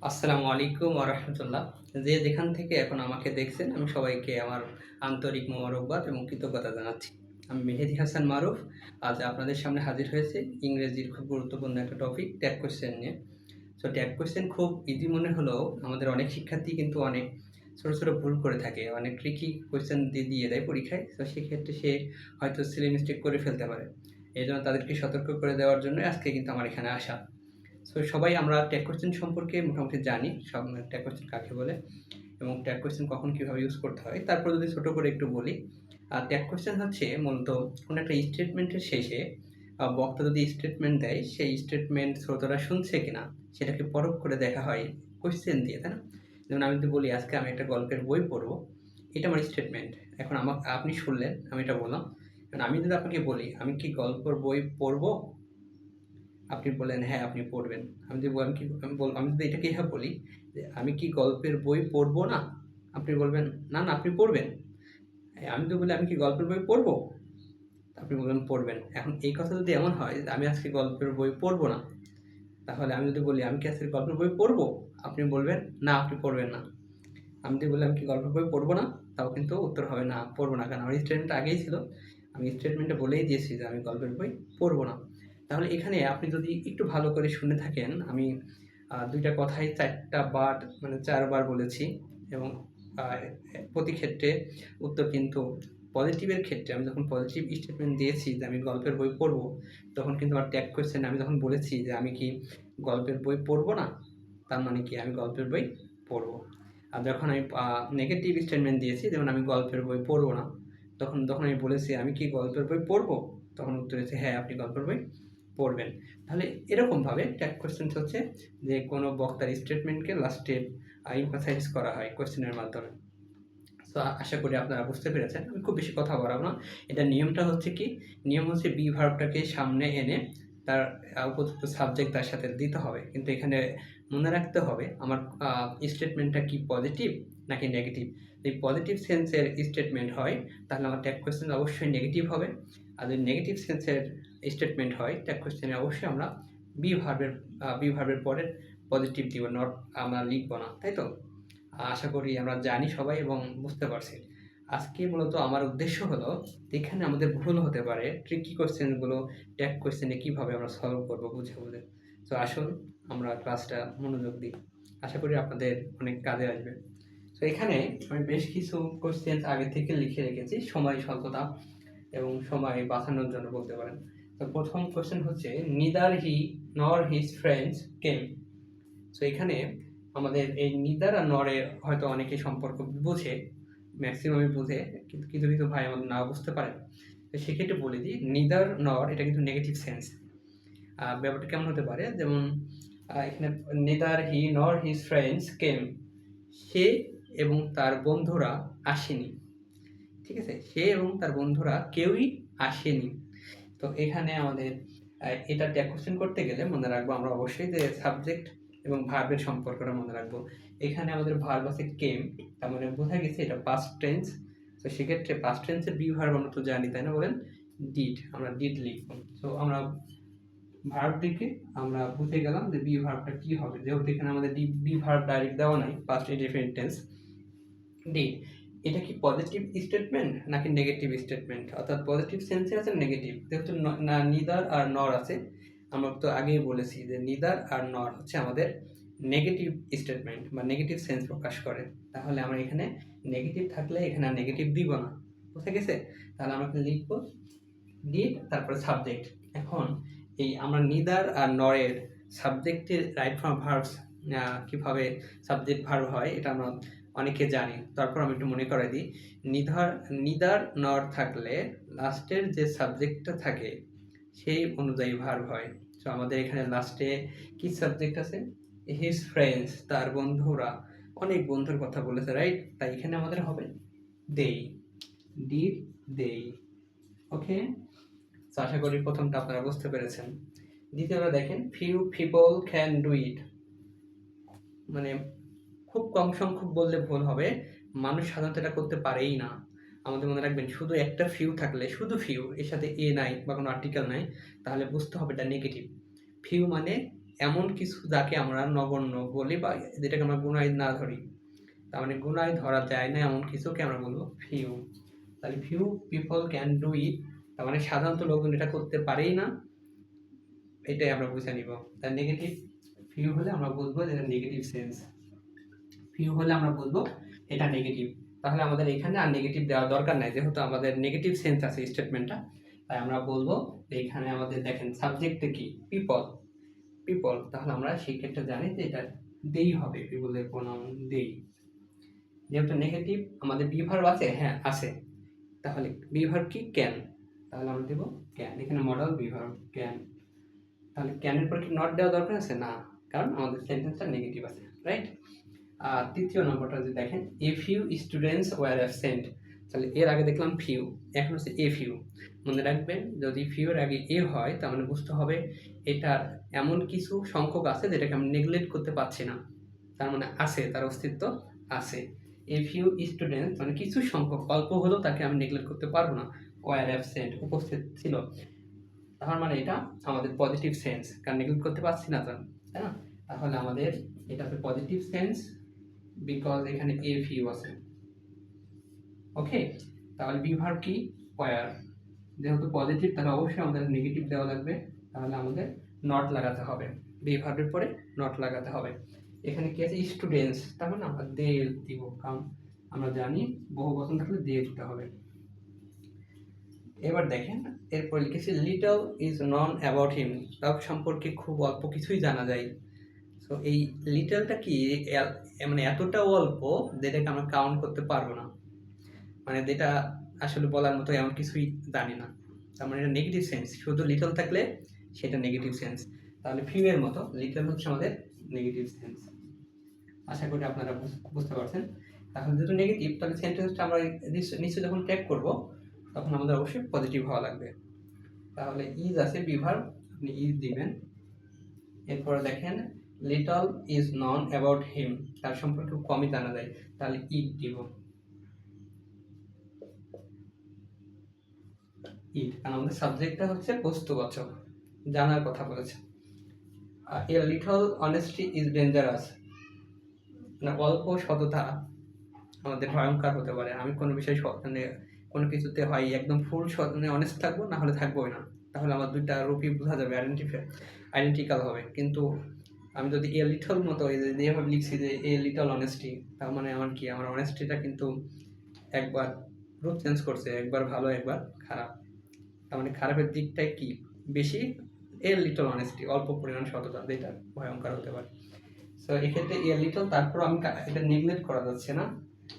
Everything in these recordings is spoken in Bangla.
আসসালামু আলাইকুম ওয়া রাহমাতুল্লাহ। যে যেখান থেকে এখন আমাকে দেখছেন, আমি সবাইকে আমার আন্তরিক মোবারকবাদ এবং কৃতজ্ঞতা জানাচ্ছি। আমি মেহেদী হাসান মারুফ। আজ আপনাদের সামনে হাজির হয়েছি ইংরেজির খুব গুরুত্বপূর্ণ একটা টপিক ট্যাগ কোয়েশ্চেন নিয়ে। সো ট্যাগ কোয়েশ্চেন খুব ইজি মনে হলেও আমাদের অনেক শিক্ষার্থী কিন্তু অনেক ছোট, ছোট ভুল করে থাকে। অনেক ট্রিকি কোয়েশ্চেন দিয়ে দেয় পরীক্ষায়। তো সেক্ষেত্রে সে হয়তো সিলি মিস্টেক করে ফেলতে পারে। এজন্য তাদেরকে সতর্ক করে দেওয়ার জন্য আজকে কিন্তু আমার এখানে আসা। সো সবাই আমরা ট্যাগ কোয়েশ্চেন সম্পর্কে মোটামুটি জানি সব ট্যাগ কোয়েশ্চেন কাকে বলে এবং ট্যাগ কোয়েশ্চেন কখন কীভাবে ইউজ করতে হয়। তারপর যদি ছোট করে একটু বলি, ট্যাগ কোয়েশ্চেন হচ্ছে মূলত কোনো একটা স্টেটমেন্টের শেষে বক্তা যদি স্টেটমেন্ট দেয়, সেই স্টেটমেন্ট শ্রোতারা শুনছে কিনা সেটাকে পরখ করে দেখা হয় কোয়েশ্চেন দিয়ে, তাই না? যেমন আমি যদি বলি আজকে আমি একটা গল্পের বই পড়বো, এটা আমার স্টেটমেন্ট। এখন আপনি শুনলেন, আমি এটা বললাম। এখন আমি যদি আপনাকে বলি আমি কি গল্পের বই পড়বো, আপনি বললেন হ্যাঁ আপনি পড়বেন। আমি যদি আমি কি আমি বল আমি যদি এটাকে এভাবে বলি যে আমি কি গল্পের বই পড়বো না? আপনি বলবেন না, না আপনি পড়বেন। আমি যদি বলি আমি কি গল্পের বই পড়বো? আপনি বলবেন পড়বেন। এখন এই কথা যদি এমন হয় যে আমি আজকে গল্পের বই পড়বো না, তাহলে আমি যদি বলি আমি কি আজকে গল্পের বই পড়বো? আপনি বলবেন না আপনি পড়বেন না। আমি যদি বলি আমি কি গল্পের বই পড়বো না? তাও কিন্তু উত্তর হবে না, পড়বো না। কারণ আমার স্টেটমেন্ট আগেই ছিল। আমি স্টেটমেন্টে বলেই দিয়েছি যে আমি গল্পের বই পড়বো না। তাহলে এখানে আপনি যদি একটু ভালো করে শুনে থাকেন, আমি ২ টা কথায় ৪ টা বার মানে ৪ বার বলেছি এবং আ প্রতি ক্ষেত্রে উত্তর কিন্তু পজিটিভের ক্ষেত্রে আমি যখন পজিটিভ স্টেটমেন্ট দিয়েছি যে আমি গল্পের বই পড়বো, তখন কিন্তু আমার ট্যাগ কোয়েশ্চেন আমি যখন বলেছি যে আমি কি গল্পের বই পড়বো না? তার মানে কি আমি গল্পের বই পড়বো। আর যখন আমি নেগেটিভ স্টেটমেন্ট দিয়েছি, যেমন আমি গল্পের বই পড়বো না, তখন আমি বলেছি আমি কি গল্পের বই পড়বো? তখন উত্তর হচ্ছে হ্যাঁ আপনি গল্পের বই পড়বেন। তাহলে এরকমভাবে ট্যাগ কোয়েশ্চেনস হচ্ছে যে কোনো বক্তার স্টেটমেন্টকে লাস্টে emphasize করা হয় কোয়েশ্চেনের মাধ্যমে। সো আশা করি আপনারা বুঝতে পেরেছেন। আমি খুব বেশি কথা বাড়াবো না। এটার নিয়মটা হচ্ছে কি? নিয়ম হচ্ছে বি ভার্বটাকে সামনে এনে তার উপযুক্ত সাবজেক্ট তার সাথে দিতে হবে। কিন্তু এখানে মনে রাখতে হবে আমার স্টেটমেন্টটা কি পজিটিভ নাকি নেগেটিভ? যদি পজিটিভ সেন্সের স্টেটমেন্ট হয় তাহলে আমার ট্যাগ কোয়েশ্চেন অবশ্যই নেগেটিভ হবে। আর যদি নেগেটিভ সেন্সের স্টেটমেন্ট হয় ট্যাগ কোয়েশ্চেনে অবশ্যই আমরা বি ভার্বের পরে পজিটিভ দিব, নট আমরা লিখব না। তাই তো? আশা করি আমরা জানি সবাই এবং বুঝতে পারছি। আজকে মূলত আমার উদ্দেশ্য হলো এখানে আমাদের ভুল হতে পারে, ট্রিকি কোয়েশ্চেন গুলো ট্যাগ কোয়েশ্চেনে কিভাবে আমরা সলভ করব বুঝে, বুঝে। তো আসুন আমরা ক্লাসটা মনোযোগ দিই। আশা করি আপনাদের অনেক কাজে আসবে। তো এখানে আমি বেশ কিছু কোয়েশ্চেন আগে থেকে লিখে রেখেছি সময় স্বল্পতা এবং সময় বাঁচানোর জন্য বলতে পারেন। তো প্রথম কোয়েশ্চেন হচ্ছে নিদার হি নর হিজ ফ্রেন্ডস কেম। সো এখানে আমাদের এই নিদার আর নরের হয়তো অনেকে সম্পর্ক বুঝে, ম্যাক্সিমামই বুঝে, কিন্তু কিছু কিছু ভাই আমাদের নাও বুঝতে পারে। তো সেক্ষেত্রে বলে দিই নিদার নর এটা কিন্তু নেগেটিভ সেন্স। ব্যাপারটা কেমন হতে পারে, যেমন এখানে নেদার হি নর হিজ ফ্রেন্ডস কেম, সে এবং তার বন্ধুরা আসেনি। ঠিক আছে, সে এবং তার বন্ধুরা কেউই আসেনি। তো এখানে আমাদের এটা ট্যাগ কোশ্চেন করতে গেলে মনে রাখবো আমরা অবশ্যই যে সাবজেক্ট এবং ভার্বের সম্পর্কটা মনে রাখবো। এখানে আমাদের ভার্ব আছে কেম, তার মানে বোঝা গেছে এটা পাস্ট টেন্স। তো সেক্ষেত্রে পাস্ট টেন্সের বি ভার্ব আমরা তো জানি, তাই না? বলেন ডিড, আমরা ডিড লিখবো। সো আমরা ভার্ব থেকে আমরা বুঝে গেলাম যে বি ভার্বটা কি হবে, যেহেতু এখানে আমাদের বি ভার্ব ডাইরেক্ট দেওয়া নাই, পাস্ট ইনডিফিনিট টেন্স ডিড। এটা কি পজিটিভ স্টেটমেন্ট নাকি নেগেটিভ স্টেটমেন্ট? অর্থাৎ পজিটিভ সেন্সে আছে নেগেটিভ, যেহেতু না নিদার আর নর আছে। আমরা তো আগেই বলেছি যে নিদার আর নর হচ্ছে আমাদের নেগেটিভ স্টেটমেন্ট বা নেগেটিভ সেন্স প্রকাশ করে। তাহলে আমরা এখানে নেগেটিভ থাকলে এখানে আর নেগেটিভ দিব না, বুঝে গেছে? তাহলে আমরা লিখবো ডিড তারপরে সাবজেক্ট। এখন এই আমরা নিদার আর নরের সাবজেক্টের রাইট ফর্ম ভার্বস কিভাবে সাবজেক্ট ভার্ব হয় এটা আমরা অনেকে জানি। তারপর আমি একটু মনে করাই দিই, নিদার নর থাকলে লাস্টের যে সাবজেক্টটা থাকে সেই অনুযায়ী ভার্ব হয়। তো আমাদের এখানে লাস্টে কি সাবজেক্ট আছে? হিজ ফ্রেন্ডস, তার বন্ধুরা, অনেক বন্ধুর কথা বলেছে, রাইট? তাই এখানে আমাদের হবে দেই, ডিড দেই। ওকে, তো আশা করি প্রথমটা আপনারা বুঝতে পেরেছেন। দ্বিতীয়টা দেখেন, few people can do it, মানে খুব কম সংখ্যক বললে ভুল হবে, মানুষ সাধারণত এটা করতে পারেই না। আমাদের মনে রাখবেন শুধু একটা ফিউ থাকলে, শুধু ফিউ, এর সাথে এ নাই বা কোনো আর্টিকেল নাই, তাহলে বুঝতে হবে এটা নেগেটিভ। ফিউ মানে এমন কিছু যাকে আমরা নগণ্য বলি বা যেটাকে আমরা গুণায় না ধরি, তার মানে গুণায় ধরা যায় না এমন কিছুকে আমরা বলবো ফিউ। তাহলে few people can do it, তার মানে সাধারণত লোকজন এটা করতে পারেই না, এটাই আমরা বুঝে নিব। তার নেগেটিভ ফিউ হলে আমরা বুঝবো যে এটা নেগেটিভ সেন্স, ফিউ হলে আমরা বুঝবো এটা নেগেটিভ। তাহলে আমাদের এখানে আর নেগেটিভ দেওয়ার দরকার নাই, যেহেতু আমাদের নেগেটিভ সেন্স আছে স্টেটমেন্টটা, তাই আমরা বলবো যে এখানে আমাদের দেখেন সাবজেক্টে কি পিপল, পিপল, তাহলে আমরা সেই ক্ষেত্রে জানি যে এটা দেই হবে, পিপলের প্রোনাউন দেই। যেহেতু নেগেটিভ আমাদের বি ভার্ব আছে, হ্যাঁ আছে, তাহলে বি ভার্ব কি ক্যান, তাহলে আমরা দেব ক্যান, এখানে মডেল বি ভার্ব ক্যান। তাহলে ক্যানের পর কি নট দেওয়া দরকার আছে না, কারণ আমাদের সেন্টেন্সটা নেগেটিভ আছে, রাইট। আর তৃতীয় নম্বরটা যদি দেখেন a few students were absent, তাহলে এর আগে দেখলাম ফিউ, এখন হচ্ছে এ ফিউ। মনে রাখবেন যদি ফিউর আগে এ হয় তার মানে বুঝতে হবে এটার এমন কিছু সংখ্যক আছে যেটাকে আমি নেগলেক্ট করতে পারছি না, তার মানে আছে, তার অস্তিত্ব আছে। এ ফিউ স্টুডেন্টস মানে কিছু সংখ্যক, অল্প হলেও তাকে আমি নেগলেক্ট করতে পারবো না, ওয়ার অ্যাবসেন্ট উপস্থিত ছিল, তার মানে এটা আমাদের পজিটিভ সেন্স, কারণ নেগলেক্ট করতে পারছি না তো, তাই না। তাহলে আমাদের এটা হচ্ছে পজিটিভ সেন্স বিকজ এখানে এ ফিউ আছে। ওকে, তাহলে বি ভার্ব কি ওয়্যার, যেহেতু পজিটিভ তাহলে অবশ্যই আমাদের নেগেটিভ দেওয়া লাগবে, তাহলে আমাদের নট লাগাতে হবে, বি ভার্বের পরে নট লাগাতে হবে। এখানে কি আছে স্টুডেন্টস, তার মানে আমরা দে দিব, কারণ আমরা জানি বহু বচন থাকলে দে দিতে হবে। এবার দেখেন এরপর লিখেছি little is non about him, তার সম্পর্কে খুব অল্প কিছুই জানা যায়। সো এই লিটলটা কি মানে এতটা অল্প যেটাকে আমরা কাউন্ট করতে পারবো না, মানে যেটা আসলে বলার মতো এমন কিছুই জানি না, তার মানে এটা নেগেটিভ সেন্স, শুধু লিটল থাকলে সেটা নেগেটিভ সেন্স। তাহলে ফিউ এর মতো লিটল হচ্ছে আমাদের নেগেটিভ সেন্স। আশা করি আপনারা বুঝতে পারছেন। তাহলে যেহেতু নেগেটিভ তাহলে সেন্টেন্সটা আমরা নিশ্চয়ই যখন ট্যাগ করব তখন আমাদের অবশ্যই পজিটিভ হওয়া লাগবে। তাহলে ইজ আছে বি ভার্ব, আপনি ইজ দিবেন। এরপরে দেখেন little is non about him, তার সম্পর্কে কমই জানা যায়, তাহলে ইট দিব, ইট, কারণ আমাদের সাবজেক্টটা হচ্ছে বস্তুবাচক, জানার কথা বলেছে। A little honesty is dangerous, মানে অল্প সততা আমাদের ভয়ঙ্কর হতে পারে। আমি কোনো বিষয় মানে কোনো কিছুতে হয় একদম ফুল মানে অনেস্ট থাকবো, না হলে থাকবোই না, তাহলে আমার দুইটা রূপই বোঝা যাবে, আইডেন্টিক্যাল হবে। কিন্তু আমি যদি এ লিটল মতো যেভাবে লিখছি যে এ লিটল অনেস্টি, তার মানে আমার কি আমার অনেস্টিটা কিন্তু একবার রূপ চেঞ্জ করছে, একবার ভালো একবার খারাপ, তার মানে খারাপের দিকটাই কি বেশি, এ লিটল অনেস্টি অল্প পরিমাণ সততা, যেটা ভয়ঙ্কর হতে পারে। সো এক্ষেত্রে এ লিটল, তারপর আমি এটা নেগলেক্ট করা যাচ্ছে না,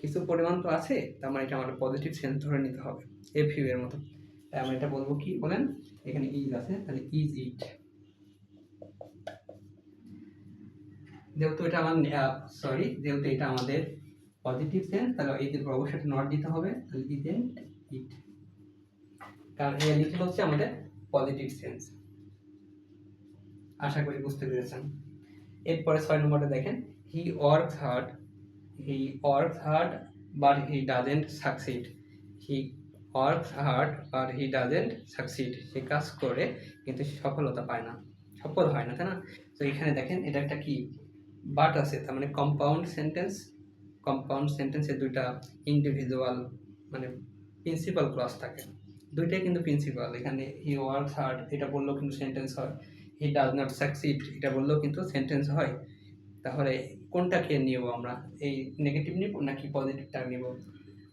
কিছু পরিমাণ তো আছে, তার মানে এটা আমাদের পজিটিভ সেন্স ধরে নিতে হবে, এ ফিউ এর মতো। তাই আমরা এটা বলবো কি বলেন, এখানে ইজ আছে তাহলে ইজ ইট। যেহেতু এটা আমার যেহেতু এটা আমাদের পজিটিভ সেন্স, তাহলে এই যে অবশ্যই নট দিতে হবে, তাহলে ইজেন্ট ইট, কারণ এ লিটল হচ্ছে আমাদের পজিটিভ সেন্স। আশা করি বুঝতে পেরেছেন। এরপরে 6 নম্বরটা দেখেন he works hard but he doesn't succeed, he works hard but he doesn't succeed, সে কাজ করে কিন্তু সফলতা পায় না, সফল হয় না, তাই না। তো এখানে দেখেন এটা একটা কি বাট আছে, তার মানে কম্পাউন্ড সেন্টেন্সে দুইটা ইন্ডিভিজুয়াল মানে প্রিন্সিপাল ক্লজ থাকে, দুইটাই কিন্তু প্রিন্সিপাল। এখানে হি ওয়ার্কস হার্ড এটা বললেও কিন্তু সেন্টেন্স হয়, হি ডাজ নট সাকসিড এটা বললেও কিন্তু সেন্টেন্স হয়। তাহলে কোনটাকে নিব আমরা, এই নেগেটিভ নিব নাকি পজিটিভটা নিব,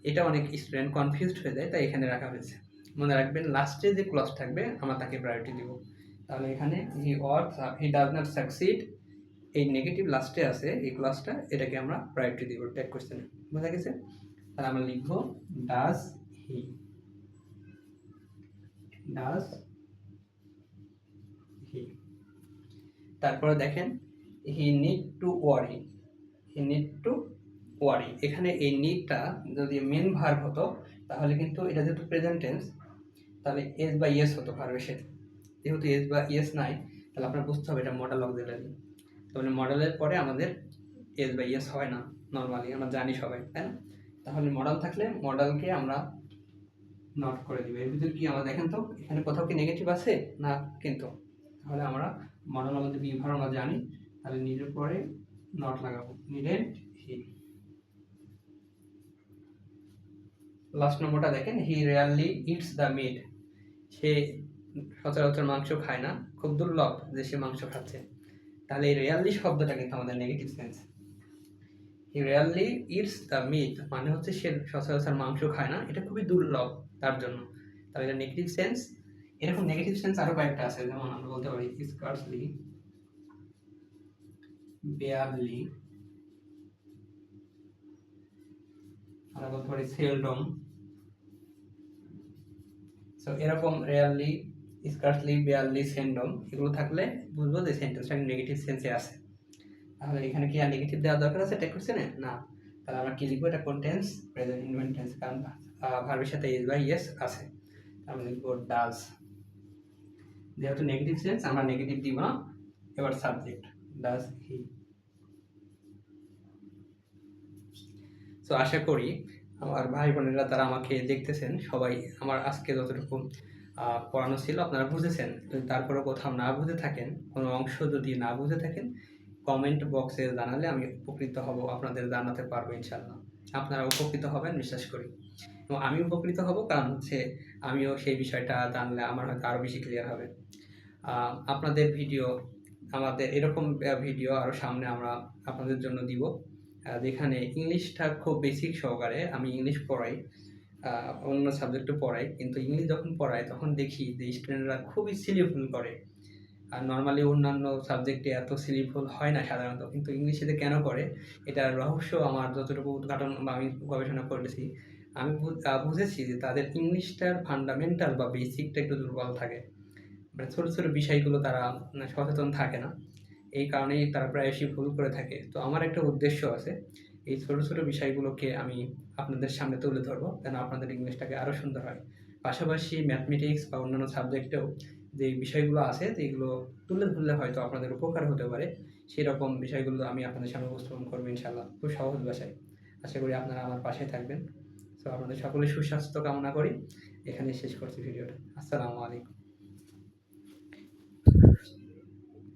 এটা অনেক স্টুডেন্ট কনফিউজড হয়ে যায়, তাই এখানে রাখা হয়েছে। মনে রাখবেন লাস্টে যে ক্লজ থাকবে আমরা তাকে প্রায়োরিটি দিব। তাহলে এখানে হি ডাজ নট সাকসিড, এই নেগেটিভ লাস্টে আছে এই ক্লজটা, এটাকে আমরা প্রায়োরিটি দিব ট্যাগ কোশ্চেনে, বোঝা গেছে। তাহলে আমরা লিখব ডাজ হি, তারপরে দেখেন হি নিড টু ওয়ারি, এখানে এই নিডটা যদি মেন ভার্ব হতো তাহলে কিন্তু এটা যেহেতু প্রেজেন্ট টেন্স তাহলে এস বা ইয়েস হতো ভার্বের সাথে, যেহেতু এস বা ইয়েস নাই তাহলে আপনার বুঝতে হবে এটা মডেল অক্সিলারি, তাহলে মডেলের পরে আমাদের এস বা ইয়েস হয় না, নর্মালি আমরা জানি সবাই, তাই না। তাহলে মডেল থাকলে মডেলকে আমরা নট করে দিব। এর ভিতরে কি আমরা দেখেন তো এখানে কোথাও কি নেগেটিভ আছে না, কিন্তু তাহলে আমরা মডেলের মধ্যে বিভার আমরা জানি, তাহলে নিডের পরে নট লাগাবো, নিডেড হি। লাস্ট নম্বরটা দেখেন, হি রেয়ারলি ইটস দ্য মিট। সে সচরাচর মাংস খায় না, খুব দুর্লভ যে সে মাংস খাচ্ছে। তাহলে এই রেয়ারলি শব্দটা কিন্তু আমাদের negative sense. He rarely eats the meat মানে হচ্ছে সে সচরাচর মাংস খায় না, এটা খুবই দুর্লভ তার জন্য। তাহলে এটা নেগেটিভ সেন্স। এরকম নেগেটিভ সেন্স আরো কয়েকটা আছে, যেমন আমরা বলতে পারি স্কার্সলি, বেয়ারলি, আমরা বলতে পারি সেলডম। সো এরকম রেয়ারলি, স্কার্সলি, বেয়ারলি, সেন্ডম এগুলো থাকলে বুঝবো যে সেন্টেন্সটা নেগেটিভ সেন্সে আছে। তাহলে এখানে কি আর নেগেটিভ দেওয়ার দরকার আছে টেক কোশ্চেনে? না। তাহলে আমরা কি লিখবো, এটা কোন টেন্স? প্রেজেন্ট ইনডেফিনিট টেন্স, কারণ ভার্বের সাথে ইজ বা ইয়েস আছে। আমরা লিখবো ডাজ। যেহেতু নেগেটিভ সেন্স আমরা নেগেটিভ দিব না। এবার সাবজেক্ট, ডাজ হি। সো আশা করি আমার ভাই বোনেরা তারা আমাকে দেখতেছেন সবাই আমার আজকে যতটুকু পড়ানো ছিল আপনারা বুঝেছেন। যদি তারপরে কোথাও না বুঝে থাকেন, কোনো অংশ যদি না বুঝে থাকেন, কমেন্ট বক্সে জানালে আমি উপকৃত হব, আপনাদের জানাতে পারবো ইনশাল্লাহ। আপনারা উপকৃত হবেন বিশ্বাস করি, এবং আমি উপকৃত হব, কারণ হচ্ছে আমিও সেই বিষয়টা জানলে আমার হয়তো আরও বেশি ক্লিয়ার হবে। আপনাদের ভিডিও, আমাদের এরকম ভিডিও আরও সামনে আমরা আপনাদের জন্য দিব, যেখানে ইংলিশটা খুব বেসিক সহকারে আমি ইংলিশ পড়াই, অন্য সাবজেক্টও পড়াই, কিন্তু ইংলিশ যখন পড়াই তখন দেখি যে স্টুডেন্টরা খুবই সিলি ভুল করে। আর নর্মালি অন্যান্য সাবজেক্টে এত সিলি ভুল হয় না সাধারণত, কিন্তু ইংলিশে কেন করে এটার রহস্য আমার যতটুকু উদ্ঘাটন বা আমি গবেষণা করেছি, আমি বুঝেছি যে তাদের ইংলিশটার ফান্ডামেন্টাল বা বেসিকটা একটু দুর্বল থাকে, মানে ছোটো ছোটো বিষয়গুলো তারা সচেতন থাকে না, এই কারণেই তারা প্রায়শই ভুল করে থাকে। তো আমার একটা উদ্দেশ্য আছে, এই ছোটো ছোটো বিষয়গুলোকে আমি আপনাদের সামনে তুলে ধরবো যেন আপনাদের ইংলিশটাকে আরও সুন্দর হয়। পাশাপাশি ম্যাথমেটিক্স বা অন্যান্য সাবজেক্টেও যে বিষয়গুলো আছে যেগুলো তুলে ধরলে হয়তো আপনাদের উপকার হতে পারে, সেরকম বিষয়গুলো আমি আপনাদের সামনে উপস্থাপন করবো ইনশাল্লাহ, খুব সহজ ভাষায়। আশা করি আপনারা আমার পাশে থাকবেন। তো আপনাদের সকলের সুস্বাস্থ্য কামনা করি। এখানে শেষ করছি ভিডিওটা। আসসালামু আলাইকুম।